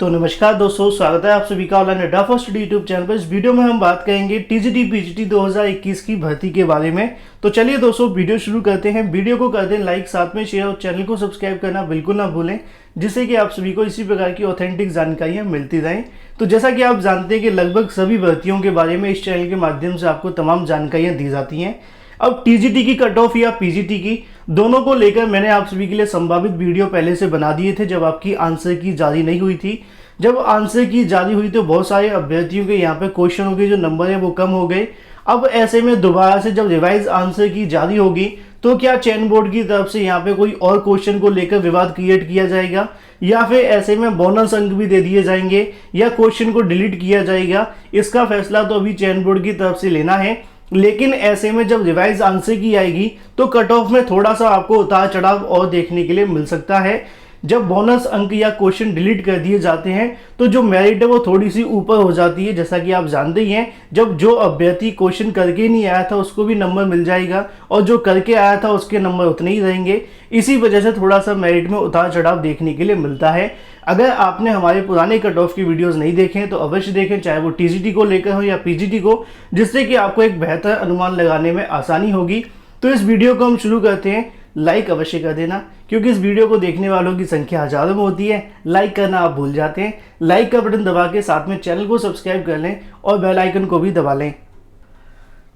तो नमस्कार दोस्तों, स्वागत है आप सभी का ऑनलाइन अड्डा फर्स्ट स्टडी यूट्यूब चैनल पर। इस वीडियो में हम बात करेंगे टीजीटी पीजीटी 2021 की भर्ती के बारे में। तो चलिए दोस्तों वीडियो शुरू करते हैं। वीडियो को कर दें लाइक, साथ में शेयर और चैनल को सब्सक्राइब करना बिल्कुल ना भूलें, जिससे कि आप सभी को इसी प्रकार की ऑथेंटिक जानकारियां मिलती रहें। तो जैसा कि आप जानते हैं कि लगभग सभी भर्तियों के बारे में इस चैनल के माध्यम से आपको तमाम जानकारियाँ दी जाती हैं। अब टीजीटी की कट ऑफ या पीजीटी की, दोनों को लेकर मैंने आप सभी के लिए संभावित वीडियो पहले से बना दिए थे जब आपकी आंसर की जारी नहीं हुई थी। जब आंसर की जारी हुई तो बहुत सारे अभ्यर्थियों के यहाँ पे क्वेश्चनों के जो नंबर है वो कम हो गए। अब ऐसे में दोबारा से जब रिवाइज आंसर की जारी होगी तो क्या चयन बोर्ड की तरफ से यहाँ पे कोई और क्वेश्चन को लेकर विवाद क्रिएट किया जाएगा, या फिर ऐसे में बोनस अंक भी दे दिए जाएंगे, या क्वेश्चन को डिलीट किया जाएगा, इसका फैसला तो अभी चयन बोर्ड की तरफ से लेना है। लेकिन ऐसे में जब रिवाइज आंसर की आएगी तो कट ऑफ में थोड़ा सा आपको उतार चढ़ाव और देखने के लिए मिल सकता है। जब बोनस अंक या क्वेश्चन डिलीट कर दिए जाते हैं तो जो मेरिट है वो थोड़ी सी ऊपर हो जाती है। जैसा कि आप जानते ही हैं, जब जो अभ्यर्थी क्वेश्चन करके नहीं आया था उसको भी नंबर मिल जाएगा और जो करके आया था उसके नंबर उतने ही रहेंगे। इसी वजह से थोड़ा सा मेरिट में उतार चढ़ाव देखने के लिए मिलता है। अगर आपने हमारे पुराने कट ऑफ की वीडियोस नहीं देखे हैं तो अवश्य देखें, चाहे वो टीजीटी को लेकर हो या पीजीटी को, जिससे कि आपको एक बेहतर अनुमान लगाने में आसानी होगी। तो इस वीडियो को हम शुरू करते हैं। लाइक अवश्य कर देना, क्योंकि इस वीडियो को देखने वालों की संख्या हजारों में होती है। लाइक करना आप भूल जाते हैं। लाइक का बटन दबा के साथ में चैनल को सब्सक्राइब कर लें और बेल आइकन को भी दबा लें।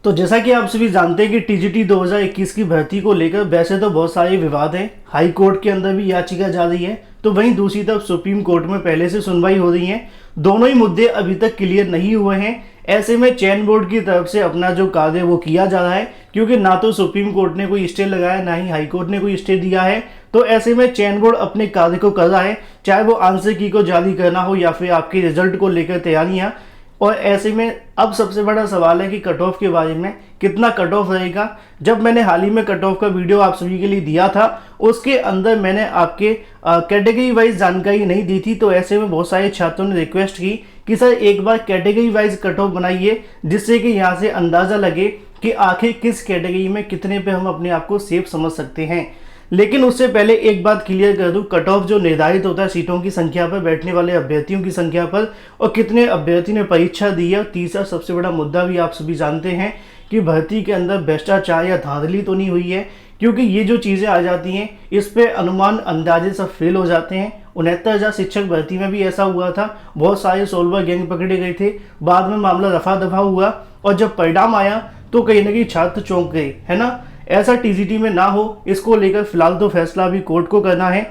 तो जैसा कि आप सभी जानते हैं कि टीजीटी 2021 की भर्ती को लेकर वैसे तो बहुत सारे विवाद हैं। हाई कोर्ट के अंदर भी याचिका जा रही है, तो वहीं दूसरी तरफ सुप्रीम कोर्ट में पहले से सुनवाई हो रही है। दोनों ही मुद्दे अभी तक क्लियर नहीं हुए हैं। ऐसे में चयन बोर्ड की तरफ से अपना जो कार्य वो किया जा रहा है, क्योंकि ना तो सुप्रीम कोर्ट ने कोई स्टे लगाया, ना ही हाई कोर्ट ने कोई स्टे दिया है। तो ऐसे में चयन बोर्ड अपने कार्य को कर रहा है, चाहे वो आंसर की को जारी करना हो या फिर आपके रिजल्ट को लेकर तैयारियां। और ऐसे में अब सबसे बड़ा सवाल है कि कट ऑफ के बारे में, कितना कट ऑफ रहेगा। जब मैंने हाल ही में कट ऑफ का वीडियो आप सभी के लिए दिया था, उसके अंदर मैंने आपके कैटेगरी वाइज जानकारी नहीं दी थी। तो ऐसे में बहुत सारे छात्रों ने रिक्वेस्ट की कि सर एक बार कैटेगरी वाइज कट ऑफ बनाइए, जिससे कि यहाँ से अंदाज़ा लगे कि आखिर किस कैटेगरी में कितने पे हम अपने आप को सेफ समझ सकते हैं। लेकिन उससे पहले एक बात क्लियर कर दूं, कट ऑफ जो निर्धारित होता है सीटों की संख्या पर, बैठने वाले अभ्यर्थियों की संख्या पर, और कितने अभ्यर्थी ने परीक्षा दी है। और तीसरा सबसे बड़ा मुद्दा भी आप सभी जानते हैं कि भर्ती के अंदर भ्रष्टाचार या धांधली तो नहीं हुई है, क्योंकि ये जो चीज़ें आ जाती हैं इस पे अनुमान अंदाजे सब फेल हो जाते हैं। 69,000 शिक्षक भर्ती में भी ऐसा हुआ था, बहुत सारे सोलवर गैंग पकड़े गए थे, बाद में मामला रफा दफा हुआ और जब परिणाम आया तो कहीं ना कहीं छात्र चौंक गए, है ना। ऐसा टीजीटी में ना हो, इसको लेकर फिलहाल तो फैसला अभी कोर्ट को करना है।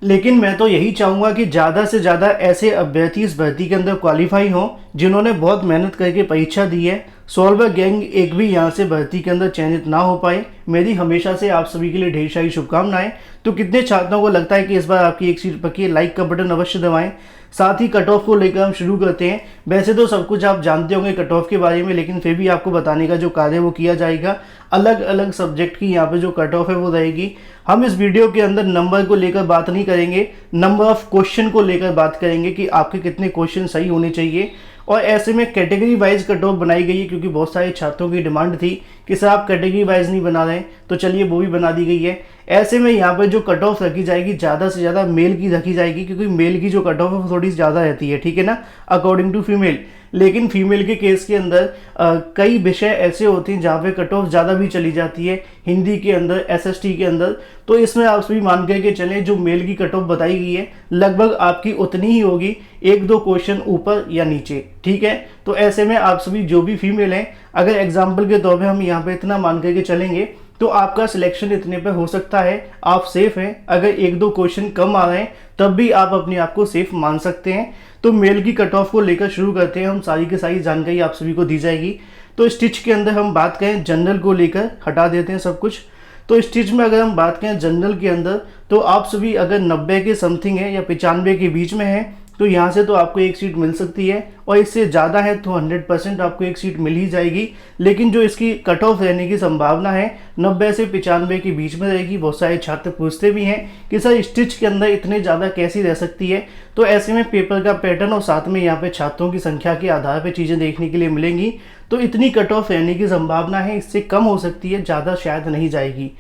लेकिन मैं तो यही चाहूँगा कि ज़्यादा से ज़्यादा ऐसे अभ्यर्थी इस भर्ती के अंदर क्वालिफाई हों जिन्होंने बहुत मेहनत करके परीक्षा दी है। सोलवर गैंग एक भी यहाँ से भर्ती के अंदर चयनित ना हो पाए। मेरी हमेशा से आप सभी के लिए ढेर सारी शुभकामनाएं। तो कितने छात्रों को लगता है कि इस बार आपकी एक सीट पक्की है? लाइक का बटन अवश्य दबाएं। साथ ही कट ऑफ को लेकर हम शुरू करते हैं। वैसे तो सब कुछ आप जानते होंगे कट ऑफ के बारे में, लेकिन फिर भी आपको बताने का जो कार्य वो किया जाएगा। अलग अलग सब्जेक्ट की यहाँ पे जो कट ऑफ है वो रहेगी। हम इस वीडियो के अंदर नंबर को लेकर बात नहीं करेंगे, नंबर ऑफ क्वेश्चन को लेकर बात करेंगे कि आपके कितने क्वेश्चन सही होने चाहिए। और ऐसे में कैटेगरी वाइज कट ऑफ बनाई गई है, क्योंकि बहुत सारे छात्रों की डिमांड थी कि सर आप कैटेगरी वाइज नहीं बना रहे, तो चलिए वो भी बना दी गई है। ऐसे में यहाँ पर जो कट ऑफ रखी जाएगी ज़्यादा से ज़्यादा मेल की रखी जाएगी, क्योंकि मेल की जो कट ऑफ है वो थोड़ी ज़्यादा रहती है, ठीक है ना, अकॉर्डिंग टू फीमेल। लेकिन फीमेल के केस के अंदर कई विषय ऐसे होते हैं जहाँ पे कट ऑफ ज़्यादा भी चली जाती है, हिंदी के अंदर, एसएसटी के अंदर। तो इसमें आप सभी मान करके चलें जो मेल की कट ऑफ बताई गई है लगभग आपकी उतनी ही होगी, एक दो क्वेश्चन ऊपर या नीचे, ठीक है। तो ऐसे में आप सभी जो भी फीमेल हैं, अगर एग्जाम्पल के तौर पर हम यहाँ पे इतना मान करके चलेंगे तो आपका सिलेक्शन इतने पे हो सकता है, आप सेफ हैं। अगर एक दो क्वेश्चन कम आ रहे हैं तब भी आप अपने आप को सेफ मान सकते हैं। तो मेल की कट ऑफ को लेकर शुरू करते हैं हम। सारी की सारी जानकारी आप सभी को दी जाएगी। तो स्टिच के अंदर हम बात करें जनरल को लेकर, हटा देते हैं सब कुछ। तो स्टिच में अगर हम बात करें जनरल के अंदर, तो आप सभी अगर 90 के समथिंग है या 95 के बीच में है तो यहाँ से तो आपको एक सीट मिल सकती है, और इससे ज़्यादा है तो 100% आपको एक सीट मिल ही जाएगी। लेकिन जो इसकी कट ऑफ रहने की संभावना है 90 से 95 के बीच में रहेगी। बहुत सारे छात्र पूछते भी हैं कि सर स्टिच के अंदर इतने ज़्यादा कैसी रह सकती है। तो ऐसे में पेपर का पैटर्न और साथ में यहाँ पे छात्रों की संख्या के आधार पर चीज़ें देखने के लिए मिलेंगी। तो इतनी कट ऑफ रहने की संभावना है, इससे कम हो सकती है, ज़्यादा शायद नहीं जाएगी।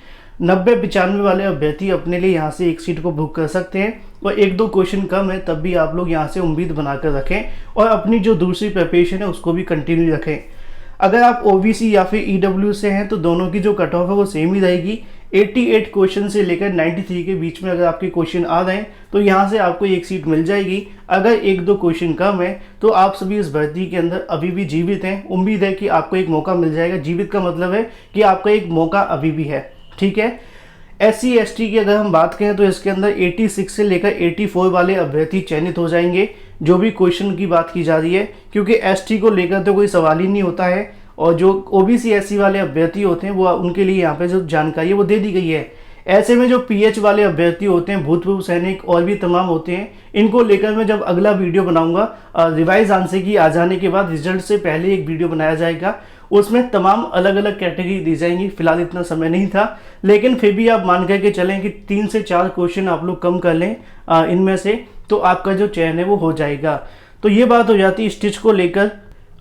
90-95 वाले अभ्यर्थी अपने लिए यहाँ से एक सीट को बुक कर सकते हैं। और एक दो क्वेश्चन कम है, तब भी आप लोग यहाँ से उम्मीद बनाकर रखें और अपनी जो दूसरी प्रिपरेशन है उसको भी कंटिन्यू रखें। अगर आप ओबीसी या फिर ईडब्ल्यू से हैं तो दोनों की जो कट ऑफ है वो सेम ही रहेगी। 88 क्वेश्चन से लेकर 93 के बीच में अगर आपके क्वेश्चन आ रहे हैं तो यहाँ से आपको एक सीट मिल जाएगी। अगर एक दो क्वेश्चन कम है तो आप सभी इस भर्ती के अंदर अभी भी जीवित हैं। उम्मीद है कि आपको एक मौका मिल जाएगा। जीवित का मतलब है कि आपका एक मौका अभी भी है, ठीक है। SC ST की अगर हम बात करें तो इसके अंदर 86 से लेकर 84 वाले अभ्यर्थी चयनित हो जाएंगे, जो भी क्वेश्चन की बात की जा रही है, क्योंकि ST को लेकर तो कोई सवाल ही नहीं होता है। और जो OBC SC वाले अभ्यर्थी होते हैं वो उनके लिए यहाँ पे जो जानकारी है वो दे दी गई है। ऐसे में जो PH वाले अभ्यर्थी होते हैं, भूतपूर्व सैनिक और भी तमाम होते हैं, इनको लेकर मैं जब अगला वीडियो बनाऊंगा, रिवाइज आंसर की आ जाने के बाद रिजल्ट से पहले एक वीडियो बनाया जाएगा, उसमें तमाम अलग अलग कैटेगरी दी जाएंगी। फिलहाल इतना समय नहीं था, लेकिन फिर भी आप मान करके चलें कि 3 से 4 क्वेश्चन आप लोग कम कर लें इनमें से, तो आपका जो चयन है वो हो जाएगा। तो ये बात हो जाती है स्टिच को लेकर।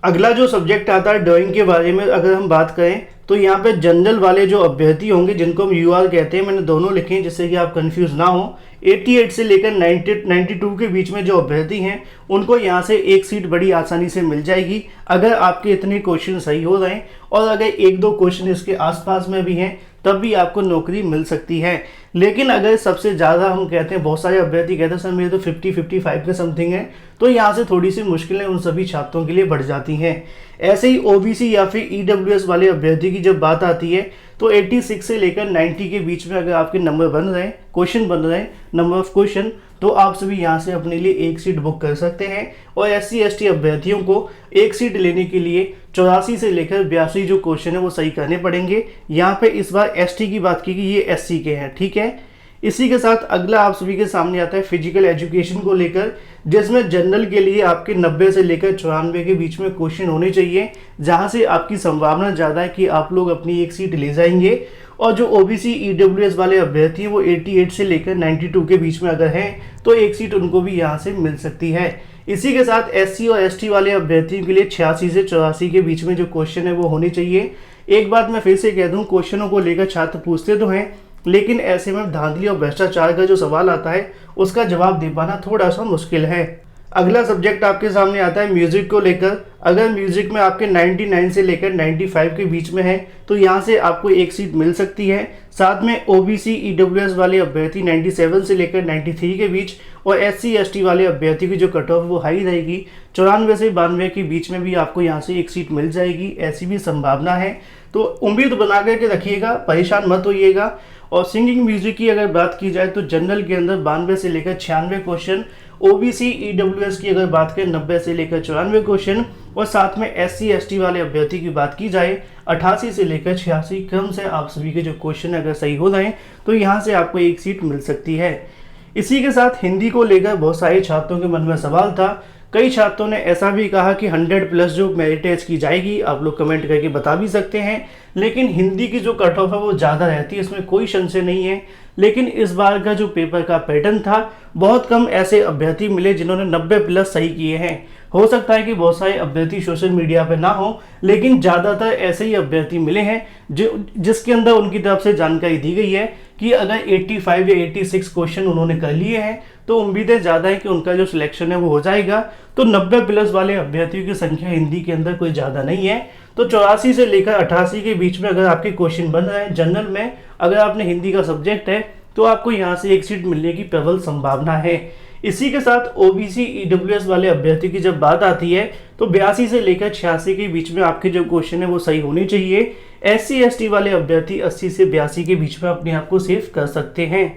अगला जो सब्जेक्ट आता है ड्राइंग के बारे में अगर हम बात करें तो यहाँ पे जनरल वाले जो अभ्यर्थी होंगे, जिनको हम UR कहते हैं, मैंने दोनों लिखे हैं जिससे कि आप कंफ्यूज ना हो। 88 से लेकर 92 के बीच में जो अभ्यर्थी हैं उनको यहाँ से एक सीट बड़ी आसानी से मिल जाएगी अगर आपके इतने क्वेश्चन सही हो रहे हैं, और अगर एक दो क्वेश्चन इसके आसपास में भी हैं तब भी आपको नौकरी मिल सकती है। लेकिन अगर सबसे ज़्यादा हम कहते हैं, बहुत सारे अभ्यर्थी कहते हैं सर मेरे तो 50-55 के समथिंग है, तो यहाँ से थोड़ी सी मुश्किलें उन सभी छात्रों के लिए बढ़ जाती हैं। ऐसे ही OBC या फिर EWS वाले अभ्यर्थी की जब बात आती है तो 86 से लेकर 90 के बीच में अगर आपके नंबर बन रहे हैं, क्वेश्चन बन रहे हैं, नंबर ऑफ क्वेश्चन, तो आप सभी यहाँ से अपने लिए एक सीट बुक कर सकते हैं। और SC ST अभ्यर्थियों को एक सीट लेने के लिए 84 से लेकर 82 जो क्वेश्चन है वो सही करने पड़ेंगे। यहाँ पे इस बार ST की बात की गई, ये SC के हैं, ठीक है। इसी के साथ अगला आप सभी के सामने आता है फिजिकल एजुकेशन को लेकर, जिसमें जनरल के लिए आपके 90 से लेकर 94 के बीच में क्वेश्चन होने चाहिए, जहां से आपकी संभावना ज़्यादा है कि आप लोग अपनी एक सीट ले जाएंगे। और जो OBC EWS वाले अभ्यर्थी हैं वो 88 से लेकर 92 के बीच में अगर हैं तो एक सीट उनको भी यहाँ से मिल सकती है। इसी के साथ SC और ST वाले अभ्यर्थियों के लिए 86 से 84 के बीच में जो क्वेश्चन है वो होने चाहिए। एक बात मैं फिर से कह दूं, क्वेश्चनों को लेकर छात्र पूछते तो हैं, लेकिन ऐसे में धांधली और भ्रष्टाचार का जो सवाल आता है उसका जवाब दे पाना थोड़ा सा मुश्किल है। अगला सब्जेक्ट आपके सामने आता है म्यूजिक को लेकर। अगर म्यूजिक में आपके 99 से लेकर 95 के बीच में है तो यहाँ से आपको एक सीट मिल सकती है। साथ में OBC EWS वाले अभ्यर्थी 97 से लेकर 93 के बीच, और SC ST वाले अभ्यर्थी की जो कट ऑफ वो हाई रहेगी, 94 से 92 के बीच में भी आपको यहाँ से एक सीट मिल जाएगी, ऐसी भी संभावना है। तो उम्मीद बना करके रखिएगा, परेशान मत होइएगा। और सिंगिंग म्यूजिक की अगर बात की जाए तो जनरल के अंदर 92 से लेकर 96 क्वेश्चन, OBC EWS की अगर बात करें 90 से लेकर 94 क्वेश्चन, और साथ में SC ST वाले अभ्यर्थी की बात की जाए 88 से लेकर 86 क्रम से आप सभी के जो क्वेश्चन अगर सही हो रहे हैं तो यहाँ से आपको एक सीट मिल सकती है। इसी के साथ हिंदी को लेकर बहुत सारे छात्रों के मन में सवाल था। कई छात्रों ने ऐसा भी कहा कि 100+ जो मेरिट टेस्ट की जाएगी, आप लोग कमेंट करके बता भी सकते हैं, लेकिन हिंदी की जो कट ऑफ है वो ज़्यादा रहती है, इसमें कोई संशय नहीं है। लेकिन इस बार का जो पेपर का पैटर्न था, बहुत कम ऐसे अभ्यर्थी मिले जिन्होंने 90+ सही किए हैं। हो सकता है कि बहुत सारे अभ्यर्थी सोशल मीडिया पे ना हो, लेकिन ज़्यादातर ऐसे ही अभ्यर्थी मिले हैं जिसके अंदर उनकी तरफ से जानकारी दी गई है कि अगर 85 या 86 क्वेश्चन उन्होंने कर लिए हैं तो उम्मीदें ज़्यादा है कि उनका जो सिलेक्शन है वो हो जाएगा। तो 90+ वाले अभ्यर्थियों की संख्या हिंदी के अंदर कोई ज़्यादा नहीं है। तो 84 से लेकर 88 के बीच में अगर आपके क्वेश्चन बन रहे हैं जनरल में, अगर आपने हिंदी का सब्जेक्ट है तो आपको यहाँ से एक सीट मिलने की प्रबल संभावना है। इसी के साथ OBC EWS वाले अभ्यर्थी की जब बात आती है तो 82 से लेकर 86 के बीच में आपके जो क्वेश्चन है वो सही होने चाहिए। SC ST वाले अभ्यर्थी 80 से 82 के बीच में अपने आप को सेव कर सकते हैं,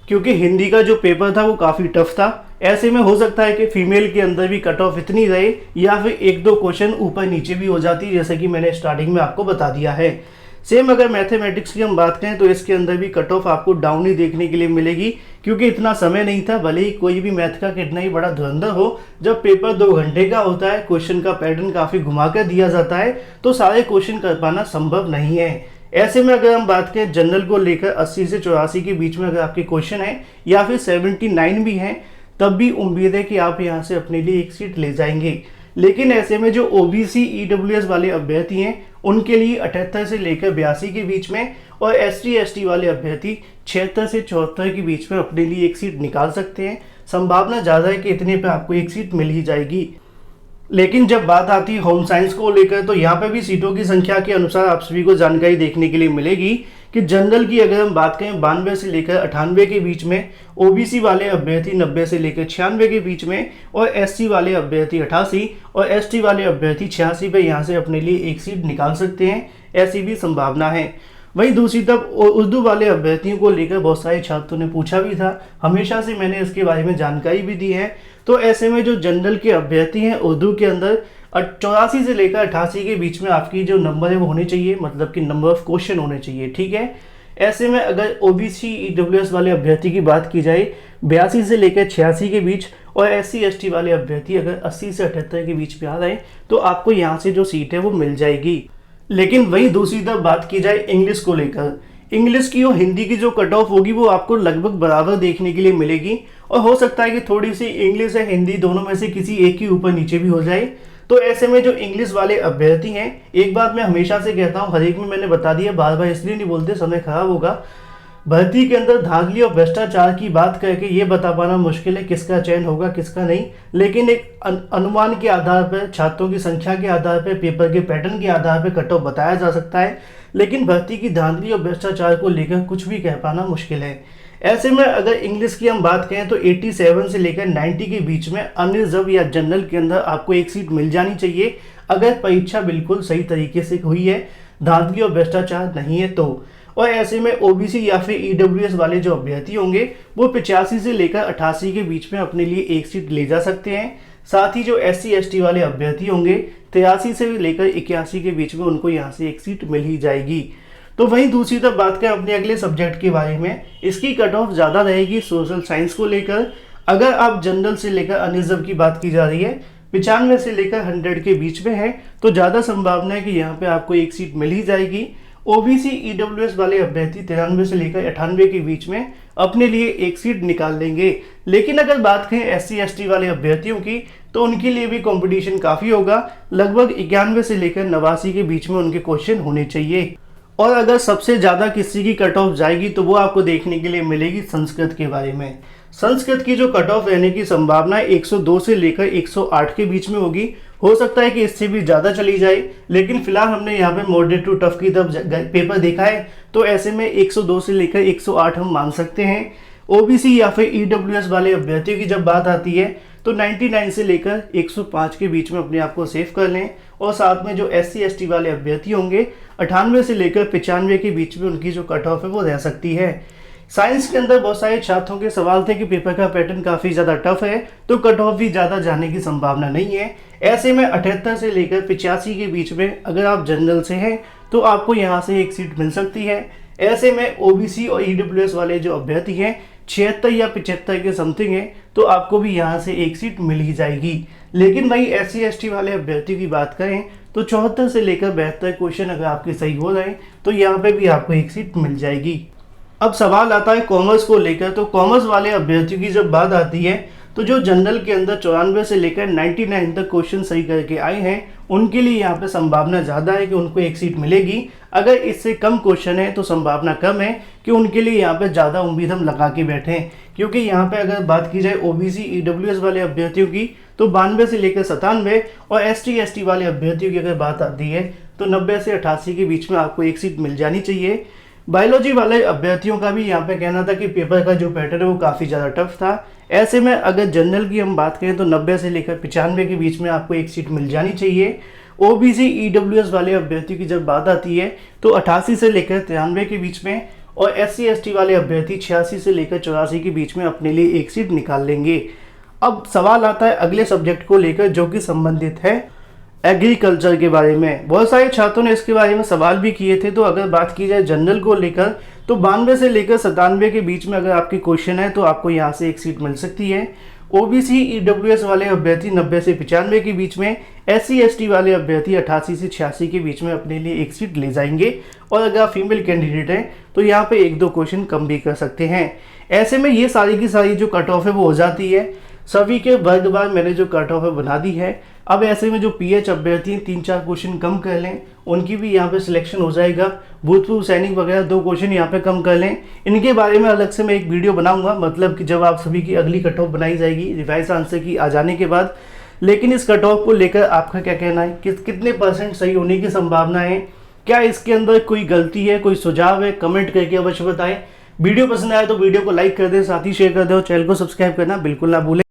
क्योंकि हिंदी का जो पेपर था वो काफ़ी टफ था। ऐसे में हो सकता है कि फीमेल के अंदर भी कट ऑफ इतनी रहे या फिर एक दो क्वेश्चन ऊपर नीचे भी हो जाती, जैसे कि मैंने स्टार्टिंग में आपको बता दिया है। सेम अगर मैथमेटिक्स की हम बात करें तो इसके अंदर भी कट ऑफ आपको डाउन ही देखने के लिए मिलेगी, क्योंकि इतना समय नहीं था। भले ही कोई भी मैथ का कितना ही बड़ा धुरंधर हो, जब पेपर 2 घंटे का होता है, क्वेश्चन का पैटर्न काफ़ी घुमा कर दिया जाता है, तो सारे क्वेश्चन कर पाना संभव नहीं है। ऐसे में अगर हम बात करें जनरल को लेकर 80 से 84 के बीच में अगर आपके क्वेश्चन है या फिर 79 भी हैं, तब भी उम्मीद है कि आप यहाँ से अपने लिए एक सीट ले जाएंगे। लेकिन ऐसे में जो OBC EWS वाले अभ्यर्थी हैं उनके लिए 78 से लेकर 82 के बीच में, और SC ST वाले अभ्यर्थी 76 से 74 के बीच में अपने लिए एक सीट निकाल सकते हैं। संभावना ज़्यादा है कि इतने पे आपको एक सीट मिल ही जाएगी। लेकिन जब बात आती है होम साइंस को लेकर, तो यहाँ पे भी सीटों की संख्या के अनुसार आप सभी को जानकारी देखने के लिए मिलेगी कि जनरल की अगर हम बात करें 92 से लेकर 98 के बीच में, OBC वाले अभ्यर्थी 90 से लेकर 96 के बीच में, और SC वाले अभ्यर्थी 88 और ST वाले अभ्यर्थी 86 पे यहाँ से अपने लिए एक सीट निकाल सकते हैं, ऐसी भी संभावना है। वहीं दूसरी तरफ उर्दू वाले अभ्यर्थियों को लेकर बहुत सारे छात्रों ने पूछा भी था, हमेशा से मैंने इसके बारे में जानकारी भी दी है। तो ऐसे में जो जनरल के अभ्यर्थी हैं उर्दू के अंदर 84 से लेकर 88 के बीच में आपकी जो नंबर है वो होने चाहिए, मतलब कि नंबर ऑफ क्वेश्चन होने चाहिए, ठीक है। ऐसे में अगर OBC EWS वाले अभ्यर्थी की बात की जाए 82 से लेकर 86 के बीच, और SC ST वाले अभ्यर्थी अगर 80 से 78 के बीच में आ रहे हैं तो आपको यहाँ से जो सीट है वो मिल जाएगी। लेकिन वहीं दूसरी तरफ बात की जाए इंग्लिश को लेकर, इंग्लिश की और हिंदी की जो कट ऑफ होगी वो आपको लगभग बराबर देखने के लिए मिलेगी, और हो सकता है कि थोड़ी सी इंग्लिश या हिंदी दोनों में से किसी एक की ऊपर नीचे भी हो जाए। तो ऐसे में जो इंग्लिश वाले अभ्यर्थी हैं, एक बात मैं हमेशा से कहता हूँ, हर एक में मैंने बता दिया, बार बार इसलिए नहीं बोलते, समय खराब होगा। भर्ती के अंदर धांधली और भ्रष्टाचार की बात करके ये बता पाना मुश्किल है किसका चयन होगा किसका नहीं, लेकिन एक अनुमान के आधार पर, छात्रों की संख्या के आधार पर, पेपर के पैटर्न के आधार पर कट ऑफ बताया जा सकता है। लेकिन भर्ती की धांधली और भ्रष्टाचार को लेकर कुछ भी कह पाना मुश्किल है। ऐसे में अगर इंग्लिश की हम बात करें तो 87 से लेकर 90 के बीच में अनरिजर्व या जनरल के अंदर आपको एक सीट मिल जानी चाहिए, अगर परीक्षा बिल्कुल सही तरीके से हुई है, धांधली और भ्रष्टाचार नहीं है तो। और ऐसे में OBC या फिर EWS वाले जो अभ्यर्थी होंगे वो 85 से लेकर 88 के बीच में अपने लिए एक सीट ले जा सकते हैं। साथ ही जो SC ST वाले अभ्यर्थी होंगे 83 से लेकर 81 के बीच में, उनको यहाँ से एक सीट मिल ही जाएगी। तो वहीं दूसरी तरफ बात करें अपने अगले सब्जेक्ट के बारे में, इसकी कट ऑफ ज़्यादा रहेगी सोशल साइंस को लेकर। अगर आप जनरल से लेकर अनरिजर्व की बात की जा रही है 95 से लेकर 100 के बीच में है, तो ज़्यादा संभावना है कि यहाँ पे आपको एक सीट मिल ही जाएगी। OBC EWS वाले अभ्यर्थी 93 से लेकर 98 के बीच में अपने लिए एक सीट निकाल लेंगे। लेकिन अगर बात करें SC ST वाले अभ्यर्थियों की, तो उनके लिए भी कंपटीशन काफ़ी होगा, लगभग 91 से लेकर 89 के बीच में उनके क्वेश्चन होने चाहिए। और अगर सबसे ज़्यादा किसी की कट ऑफ जाएगी तो वो आपको देखने के लिए मिलेगी संस्कृत के बारे में। संस्कृत की जो कट ऑफ रहने की संभावना 102 से लेकर 108 के बीच में होगी, हो सकता है कि इससे भी ज़्यादा चली जाए, लेकिन फिलहाल हमने यहाँ पे मॉडरेट टू टफ की तरफ पेपर देखा है, तो ऐसे में 102 से लेकर 108 हम मान सकते हैं। OBC या फिर EWS वाले अभ्यर्थियों की जब बात आती है तो 99 से लेकर 105 के बीच में अपने आप को सेव कर लें, और साथ में जो SC ST वाले अभ्यर्थी होंगे 98 से लेकर 95 के बीच में उनकी जो कट ऑफ है वो रह सकती है। साइंस के अंदर बहुत सारे छात्रों के सवाल थे कि पेपर का पैटर्न काफ़ी ज़्यादा टफ है, तो कट ऑफ भी ज़्यादा जाने की संभावना नहीं है। ऐसे में 78 से लेकर 85 के बीच में अगर आप जनरल से हैं तो आपको यहाँ से एक सीट मिल सकती है। ऐसे में OBC और EWS वाले जो अभ्यर्थी हैं 76 या 75 के समथिंग है, तो आपको भी यहाँ से एक सीट मिल ही जाएगी। लेकिन भाई SC ST वाले अभ्यर्थी की बात करें तो 74 से लेकर 72 क्वेश्चन अगर आपके सही हो रहे हैं तो यहाँ पे भी आपको एक सीट मिल जाएगी। अब सवाल आता है कॉमर्स को लेकर, तो कॉमर्स वाले अभ्यर्थियों की जब बात आती है तो जो जनरल के अंदर 94 से लेकर 99 तक क्वेश्चन सही करके आए हैं उनके लिए यहाँ पे संभावना ज़्यादा है कि उनको एक सीट मिलेगी। अगर इससे कम क्वेश्चन है तो संभावना कम है कि उनके लिए यहाँ पे ज़्यादा उम्मीद हम लगा के बैठे हैं, क्योंकि यहाँ पे अगर बात की जाए OBC EWS वाले अभ्यर्थियों की तो 92 से लेकर 97, और ST ST वाले अभ्यर्थियों की अगर बात आती है तो 90 से 88 के बीच में आपको एक सीट मिल जानी चाहिए। बायोलॉजी वाले अभ्यर्थियों का भी यहाँ पे कहना था कि पेपर का जो पैटर्न है वो काफ़ी ज़्यादा टफ था। ऐसे में अगर जनरल की हम बात करें तो 90 से लेकर 95 के बीच में आपको एक सीट मिल जानी चाहिए। OBC EWS वाले अभ्यर्थियों की जब बात आती है तो 88 से लेकर 93 के बीच में, और SC ST वाले अभ्यर्थी 86 से लेकर 84 के बीच में अपने लिए एक सीट निकाल लेंगे। अब सवाल आता है अगले सब्जेक्ट को लेकर जो कि संबंधित है एग्रीकल्चर के बारे में। बहुत सारे छात्रों ने इसके बारे में सवाल भी किए थे। तो अगर बात की जाए जनरल को लेकर तो 92 से लेकर 97 के बीच में अगर आपके क्वेश्चन है तो आपको यहाँ से एक सीट मिल सकती है। OBC EWS वाले अभ्यर्थी 90 से 95 के बीच में, SC ST वाले अभ्यर्थी 88 से 86 के बीच में अपने लिए एक सीट ले जाएंगे। और अगर आप फीमेल कैंडिडेट हैं तो यहाँ पे 1-2 क्वेश्चन कम भी कर सकते हैं। ऐसे में ये सारी की सारी जो कट ऑफ है वो हो जाती है। सभी के वर्गवार मैंने जो कट ऑफ है बना दी है। अब ऐसे में जो पीएच अभ्यर्थी 3-4 क्वेश्चन कम कर लें, उनकी भी यहाँ पे सिलेक्शन हो जाएगा। भूतपूर्व सैनिक वगैरह 2 क्वेश्चन यहाँ पे कम कर लें, इनके बारे में अलग से मैं एक वीडियो बनाऊंगा, मतलब कि जब आप सभी की अगली कट ऑफ बनाई जाएगी रिवाइज आंसर की आ जाने के बाद। लेकिन इस कट ऑफ को लेकर आपका क्या कहना है, कितने % सही होने की संभावना है, क्या इसके अंदर कोई गलती है, कोई सुझाव है, कमेंट करके अवश्य बताएं। वीडियो पसंद आया तो वीडियो को लाइक कर दें, साथ ही शेयर कर दें और चैनल को सब्सक्राइब करना बिल्कुल ना भूलें।